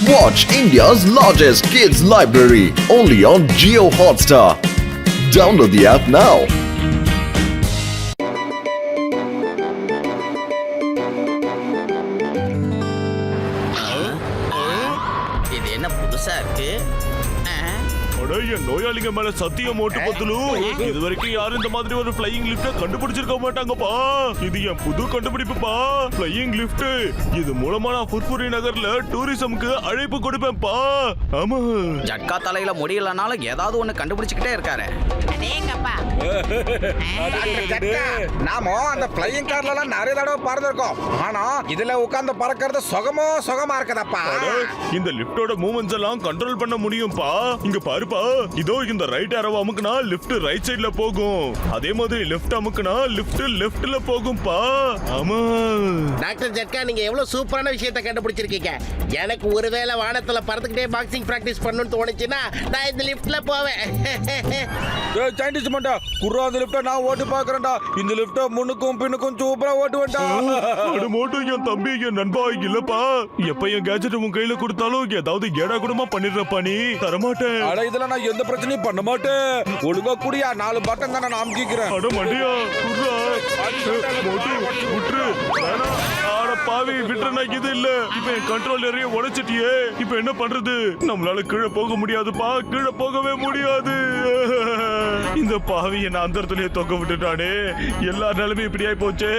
Watch India's largest kids library only on Jio Hotstar. Download the app now. இது என்ன புதுசா இருக்கு? என் நோயாளிங்க மேல சத்தியம் ஓட்டு பத்துலு இது வரைக்கும் யாரும் இந்த மாதிரி ஒரு ஃப்ளையிங் லிஃப்ட கண்டுபிடிச்சிருக்க மாட்டாங்கப்பா. இது என் புது கண்டுபிடிப்புப்பா, ஃப்ளையிங் லிஃப்ட். இது மூலமா நான் ஃபுர்ஃபுரி நகர்ல டூரிசம்க்கு அழைப்பு கொடுப்பேன்ப்பா. ஆமா, ஜட்கா தலையில முடியலனாலும் ஏதாவது ஒண்ணு கண்டுபிடிச்சுக்கிட்டே இருக்காரு. நாம அந்த பிளையிங் கார்ல எல்லாம் நிறைய தடவை பறந்துருக்கோம். ஆனா இதுல உட்கார்ந்து பறக்கிறது சுகமா இருக்குதப்பா. இந்த லிஃப்டோட மூவ்மெண்ட்ஸ் எல்லாம் கண்ட்ரோல் பண்ண முடியும்பா. இங்க பாருப்பா, இதோ இந்த ரைட் அரவ அமுக்குனா லிஃப்ட் ரைட் சைடுல போகும். அதே மாதிரி லெஃப்ட் அமுக்குனா லிஃப்ட் லெஃப்ட்ல போகும்பா. ஆமா டாக்டர் ஜட்கா, நீங்க எவ்வளவு சூப்பரான விஷயத்தை கண்டுபிடிச்சிருக்கீங்க. எனக்கு ஒருவேளை வானத்துல பறந்துக்கிட்டே பாக்ஸிங் பிராக்டிஸ் பண்ணணும்னு தோணுச்சுன்னா நான் இந்த லிஃப்ட்ல போவேன். சயின்டிஸ்ட் மண்டா குர்ரா, அந்த லிஃப்ட நான் ஓட்டு பாக்குறேன்டா. இந்த லிஃப்ட முன்னுக்கும் பின்னுக்கும் சூப்பரா ஓட்டுவேன்டா. அது மட்டும் என் தம்பி என் நண்பா இல்லப்பா. எப்ப என் கேஜெட் உன் கையில கொடுத்தாலும் ஏதாவது ஏடா கூடமா பண்ணிடுறப்பா. நீ தரமாட்டேன். அட இதெல்லாம் நான் எந்த பிரச்சனையும் பண்ண மாட்டேன். ஒழுங்கா குடியா, 4 பட்டன் தானே நான் அமுக்கிக்கிறேன். அட மண்டியா குர்ரா, மோட்டு விட்டுரு. வேணாம். அட பாவி, விட்டுறனா இது இல்ல. இப்ப என் கண்ட்ரோல் ஏரியா உடைச்சிட்டியே. இப்ப என்ன பண்றது? நம்மளால கீழே போக முடியாதுப்பா, கீழே போகவே முடியாது. இந்த பாவி என்ன அந்த இடத்துலயே தொங்க விட்டுட்டானே. எல்லா நிலைமையும் இப்படி ஆயி போச்சே.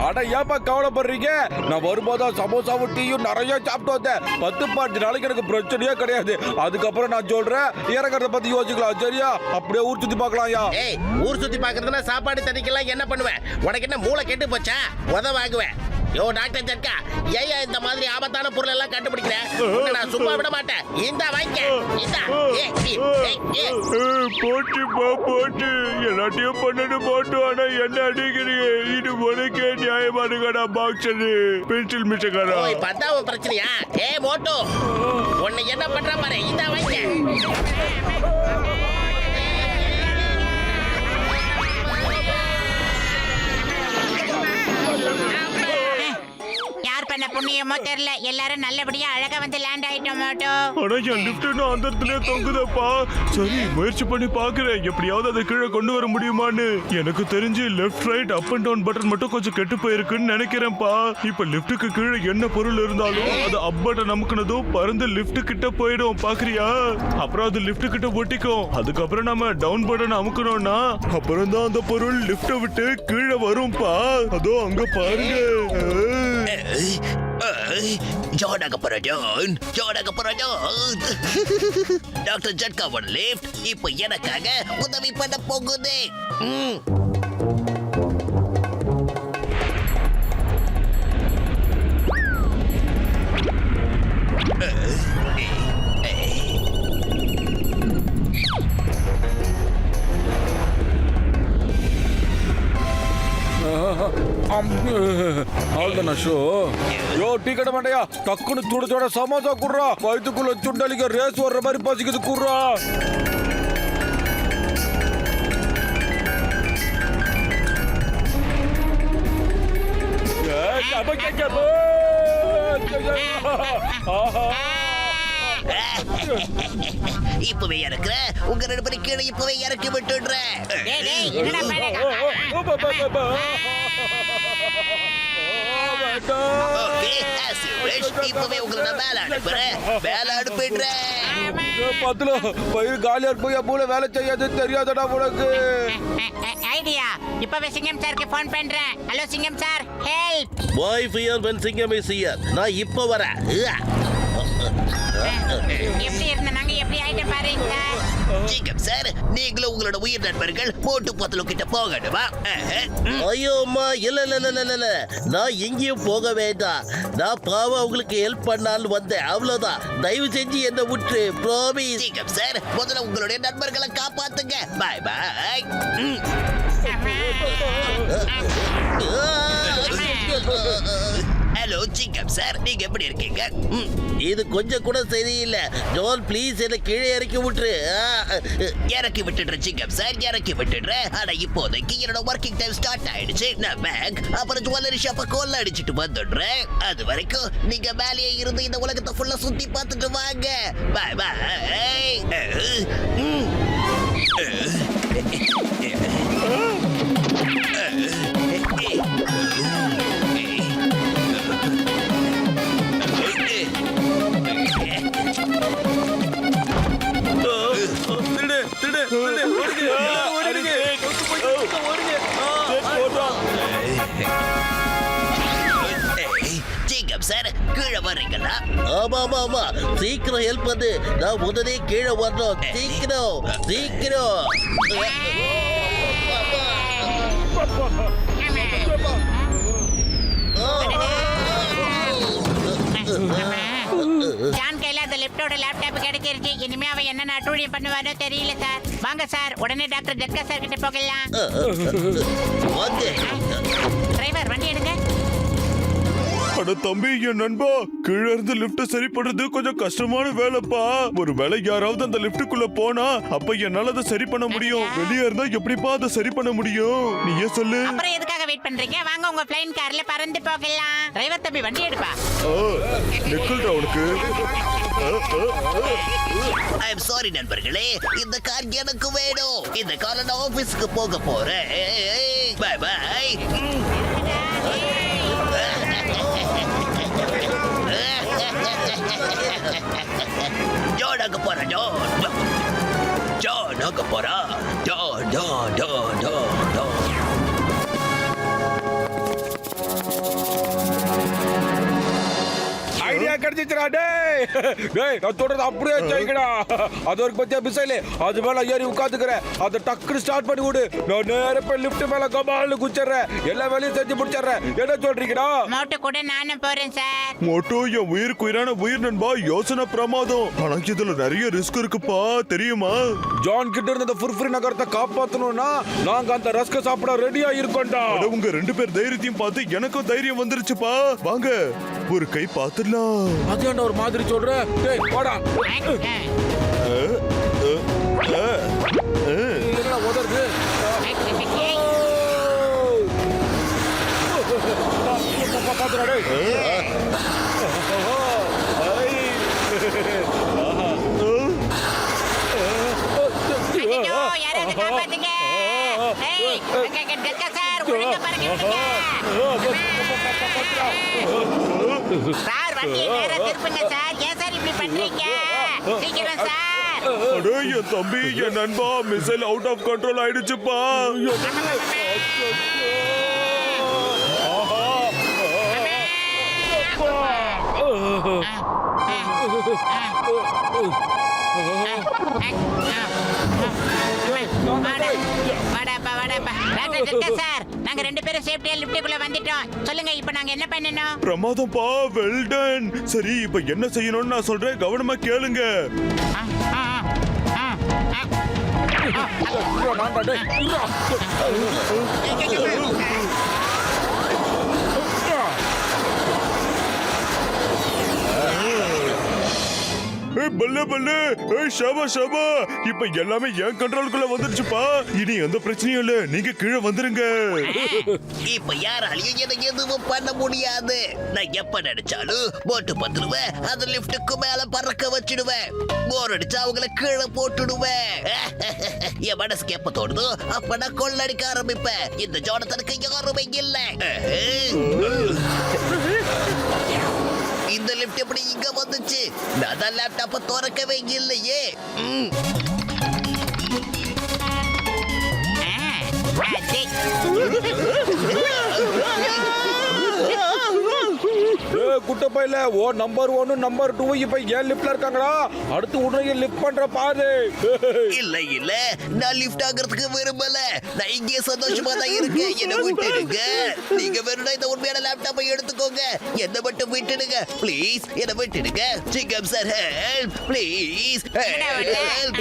அட ஏப்பா கவலைப்படுறீங்க? நான் வரும்போது சமோசாவும் டீயும் நிறைய சாப்பிட்டு வந்தேன். 10-15 நாளைக்கு எனக்கு பிரச்சனையே கிடையாது. அதுக்கப்புறம் நான் சொல்றேன், இறங்கறத பத்தி யோசிக்கலாம். சரியா? அப்படியே ஊர் சுத்தி பார்க்கலாம்யா. ஏய், ஊர் சுத்தி பாக்குறதுனா சாப்பாடு தண்ணிக்கெல்லாம் என்ன பண்ணுவேன்? உனக்கு என்ன மூளை கெட்டு போச்சா? வாங்குவேன். யோ டாக்டர் ஜட்கா, ஏயா இந்த மாதிரி ஆபத்தான பொருள் எல்லாம் கண்டுபிடிக்கிறேன்? நான் சும்மா விட மாட்டேன். இந்த வாங்க. போட்டுப்பா போட்டு எல்லாத்தையும் பண்ணது போட்டு. ஆனா என்ன அடிக்கிறீங்க? இது உனக்கே நியாயமானுங்கடா. Boxer pencil மிச்சக்காரா. இப்ப அதான் உன் பிரச்சனையா? ஏ மோட்டோ, உன்னை என்ன பண்ற பாரு. இந்த வாங்க. பண்ண புண்ணியமோ தெரியல, எல்லாரும் நல்லபடியா அழகா வந்து லேண்ட் ஆயிட்டோம். மோட்டோ, ஆனா என் லிஃப்ட் அந்த இடத்துல தொங்குதப்பா. சரி, முயற்சி பண்ணி பாக்குறேன், எப்படியாவது அதை கீழே கொண்டு வர முடியுமான்னு. எனக்கு தெரிஞ்சு left right up and down button மட்டும் கொஞ்சம் கெட்டு போயிருக்குன்னு நினைக்கிறேன்ப்பா. இப்ப லிஃப்ட்டுக்கு கீழே என்ன பொருள் இருந்தாலும் அது அப் பட்டன் அமுக்குனதும் பறந்து லிஃப்ட் கிட்ட போயிடும். பாக்குறியா? அப்புறம் அது லிஃப்ட் கிட்ட ஒட்டிக்கும். அதுக்கப்புறம் நம்ம டவுன் பட்டன் அமுக்கணும்னா அப்புறம் தான் அந்த பொருள் லிஃப்ட விட்டு கீழே வரும்பா. அதோ அங்க பாருங்க. டாக்டர் ஜட்காவோட லிஃப்ட் இப்ப எனக்காக உதவி பண்ண போகுது. டிக்கெட் மாட்டையா, டக்குன்னு சுட சுட சமோசா குடுறா. வயிற்றுக்குள்ள சுண்டலிக்க ரேஸ் வர்ற மாதிரி பசிக்குது. குடுறா. இப்பவே இறக்குற. உங்க 2 பேரும் கீழே இப்பவே இறக்கி விட்டுடுறேன். இப்பவே உங்களை மேல அனுப்புறேன். பயிர் காலியா போய் மூளை வேலை செய்யாது. தெரியாதடா உனக்கு ஐடியா. இப்பவே சிங்கம் சாருக்கு ஃபோன் பண்றேன். ஹலோ சிங்கம் sir, help. Bye fear when சிங்கம் is here. நான் இப்ப வரேன். எப்படி இருந்த நாங்க எப்படி ஆயிட்ட பாருங்க. சிங்கம் சார், நீங்களும் உங்களோட உயிர் நண்பர்கள் மோட்டு பத்தலு கிட்ட போகணுமா? ஐயோ அம்மா, இல்ல, நான் எங்கேயும் போக வேண்டாம். நான் பாவம் உங்களுக்கு ஹெல்ப் பண்ணாலும் வந்தேன், அவ்வளவுதான். தயவு செஞ்சு என்ன விட்டு ப்ராமிஸ். சிங்கம் சார், முதல்ல உங்களுடைய நண்பர்களை காப்பாத்துங்க. பாய் பாய். ஹலோ சிங்கம் சார், நீங்க எப்படி இருக்கீங்க? இது கொஞ்சம் கூட சரியில்லை. ஜோன் ப்ளீஸ் என்ன கீழே இறக்கி விட்டுரு. இறக்கி விட்டுடுறேன் சிங்கம் சார், இறக்கி விட்டுடுறேன். ஆனா இப்போதைக்கு என்னோட ஒர்க்கிங் டைம் ஸ்டார்ட் ஆயிடுச்சு. நான் பேங்க் அப்புறம் ஜுவல்லரி ஷாப்பை கொள்ள அடிச்சுட்டு வந்துடுறேன். அது வரைக்கும் நீங்க மேலேயே இருந்து இந்த உலகத்தை ஃபுல்லா சுத்தி பார்த்துட்டு வாங்க. பாய் பாய். சிங்கம் சார், கீழே வர்றீங்களா? ஆமா ஆமா ஆமா, சீக்கிரம் ஹெல்ப் பண்ணு. நான் முதலே கீழே வரணும். சீக்கிரம் சீக்கிரம். ஜான் கையில அந்த லிப்டோட லேப்டாப் கிடைச்சிருச்சு. இனிமே அவன் என்ன அட்டூழியம் பண்ணுவானோ தெரியல சார். வாங்க சார், உடனே டாக்டர் ஜட்கா சார் கிட்ட போகலாம். டிரைவர் வண்டி எடுங்க. அட தம்பி, என் நண்பா, கீழே இருந்து லிப்ட் சரி பண்றது கொஞ்சம் கஷ்டமான வேலைப்பா. ஒரு வேளை யாராவது அந்த லிப்டுக்குள்ள போனா அப்ப என்னால அதை சரி பண்ண முடியும். வெளியே இருந்தா எப்படிப்பா அதை சரி பண்ண முடியும்? நீயே சொல்லு. அப்புறம் எதுக்காக வெயிட் பண்றீங்க? வாங்க உங்க பிளைன் கார்ல பறந்து போகலாம். டிரைவர் தம்பி வண்டி எடுப்பா. நிக்கல்டா உனக்கு. ஐ எம் சாரி நண்பர்களே, இந்த கார் எனக்கு வேணும். இந்த கார்ல நான் ஆபீஸ்க்கு போக போறேன். By by. ஜோன் அங்க போறா. ஜோன் அங்க போறா. ஐடியா கிடைச்சிச்சுடா. டேய் டேய், நான் தொடர்ந்து அப்படியே ஜெயிக்கடா. அது ஒரு பத்தியா மிசைல், அது மேல ஏறி உட்காந்துக்கிறேன். அதை டக்குனு ஸ்டார்ட் பண்ணி விடு. நான் நேர போய் லிஃப்ட் மேல கபால்னு குச்சிடுறேன். எல்லா வேலையும் செஞ்சு முடிச்சிடுறேன். என்ன சொல்றீங்கடா? மோட்டு கூட நானும் போறேன் சார். மோட்டோ என் உயிருக்கு உயிரான உயிர் நண்பா. யோசனை பிரமாதம். ஆனா இதுல நிறைய ரிஸ்க் இருக்குப்பா, தெரியுமா? ஜான் கிட்ட இருந்து இந்த ஃபுர்ஃப்ரி நகரத்தை காப்பாத்தணும்னா நாங்க அந்த ரஸ்க சாப்பிட ரெடியா இருக்கோம்டா. அட, உங்க ரெண்டு பேர் தைரியத்தையும் பார்த்து எனக்கும் தைரியம் வந்துருச்சுப்பா. வாங்க ஒரு கை பார்த்துடலாம். அதான்டா ஒரு மாதிரி சொல்ற. டேய் வாடா. என்னடா உதறது? பாத்துடா டேய். யாராவது காப்பாத்துங்க. ஜட்கா சார், ஒழுங்கா பறக்க விடுங்க. சார் வண்டியை நேரா திருப்புங்க சார். ஏன் சார் இப்படி பண்றீங்க? சீக்கிரம் சார். அடே என் தம்பி, என் நண்பா, மிசைல் அவுட் ஆஃப் கண்ட்ரோல் ஆயிடுச்சுப்பா. சார், நாங்க ரெண்டு பேரும் சேஃப்டியா லிஃப்ட்டுக்குள்ள வந்துட்டோம். சொல்லுங்க, இப்ப நாங்க என்ன பண்ணணும்? பிரமாதம்ப்பா, வெல் டன். சரி, இப்ப என்ன செய்யணும்னு நான் சொல்றேன், கவனமா கேளுங்க. பல்ல பல்ல, ஷபா ஷபா, இப்ப எல்லாமே என் கண்ட்ரோலுக்குள்ள வந்துருச்சுப்பா. இனி எந்த பிரச்சனையும் இல்ல, நீங்க கீழே வந்துருங்க. இப்ப யாராலையும் எனக்கு எதுவும் பண்ண முடியாது. நான் எப்ப நினைச்சாலும் போட்டு பத்துடுவேன். அந்த லிப்டுக்கு மேல பறக்க வச்சிடுவேன். போர் அடிச்சா அவங்கள கீழே போட்டுடுவேன். என் மனசுக்கு எப்ப தோணுதோ அப்ப நான் கொள்ளடிக்க ஆரம்பிப்பேன். இந்த ஜோனத்தனுக்கு யாருமே இல்ல. இந்த லிப்ட் எப்படி இங்க வந்துச்சு? நான் தான் லேப்டாப்பை திறக்கவே இல்லையே. குட்ட பையில ஓ நம்பர் 1 நம்பர் 2 இப்ப ஏன் லிஃப்ட்ல இருக்காங்கடா. அடுத்து உடனே லிஃப்ட் பண்ற பாரு. இல்ல இல்ல, நான் லிஃப்ட் ஆகிறதுக்கு விரும்பல. நான் இங்கே சந்தோஷமா தான் இருக்கேன். என்ன விட்டுடுங்க. நீங்க வேணும்னா இந்த உண்மையான லேப்டாப்பை எடுத்துக்கோங்க. என்ன மட்டும் விட்டுடுங்க ப்ளீஸ். என்ன விட்டுடுங்க. சிங்கம் சார், ஹெல்ப் ப்ளீஸ், ஹெல்ப்.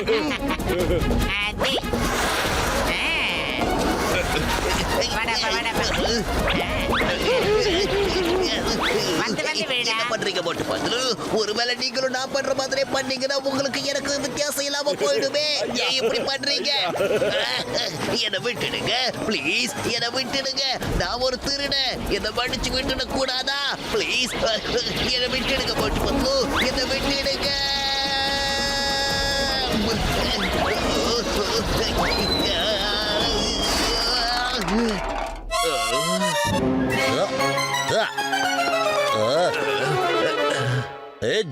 வந்து விடுடா. என்ன பண்றீங்க மோட்டு பத்ரு? ஒருவேளை நீங்களும் நான் பண்ற மாதிரி பண்ணீங்கன்னா உங்களுக்கு எனக்கு வித்தியாசம் இல்லாம போயிடுமே. ஏன் இப்படி பண்றீங்க? என்னை விட்டுடுங்க ப்ளீஸ், என்னை விட்டுடுங்க. நான் ஒரு திருடன், என்னை மன்னிச்சு விட்டுட கூடாதா? ப்ளீஸ் என்னை விட்டுடுங்க மோட்டு பத்ரு, என்னை விட்டுடுங்க.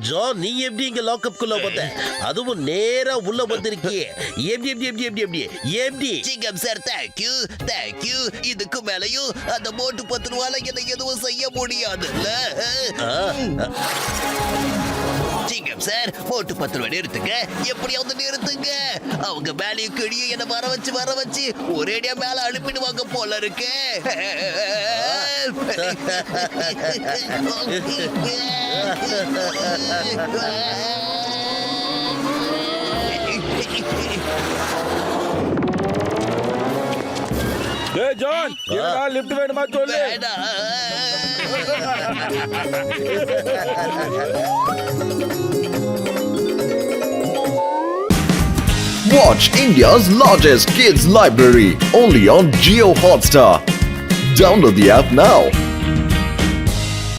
ஜான், நீ எப்படி இங்க லாக்அப் குள்ள வந்த? அதுவும் நேரா உள்ள வந்திருக்கியே. எப்படி எப்படி எப்படி எப்படி எப்படி எப்படி? சிங்கம் சார், தேங்க்யூ தேங்க்யூ. இதுக்கு மேலையும் அந்த மோட்டு பத்ருவால என்னை எதுவும் செய்ய முடியாதுல்ல. சிங்கம் சார், மோட்டு பத்ருவை நிறுத்துங்க, எப்படியாவது நிறுத்துங்க. அவங்க மேலேயும் கீழே என்ன வர வச்சு ஒரேடியா மேல அனுப்பிடுவாங்க போல இருக்கு. டேய் ஜான், என்னடா லிஃப்ட் வேணுமா சொல்லு. Watch India's largest kids library only on Geo Hotstar. Download the app now.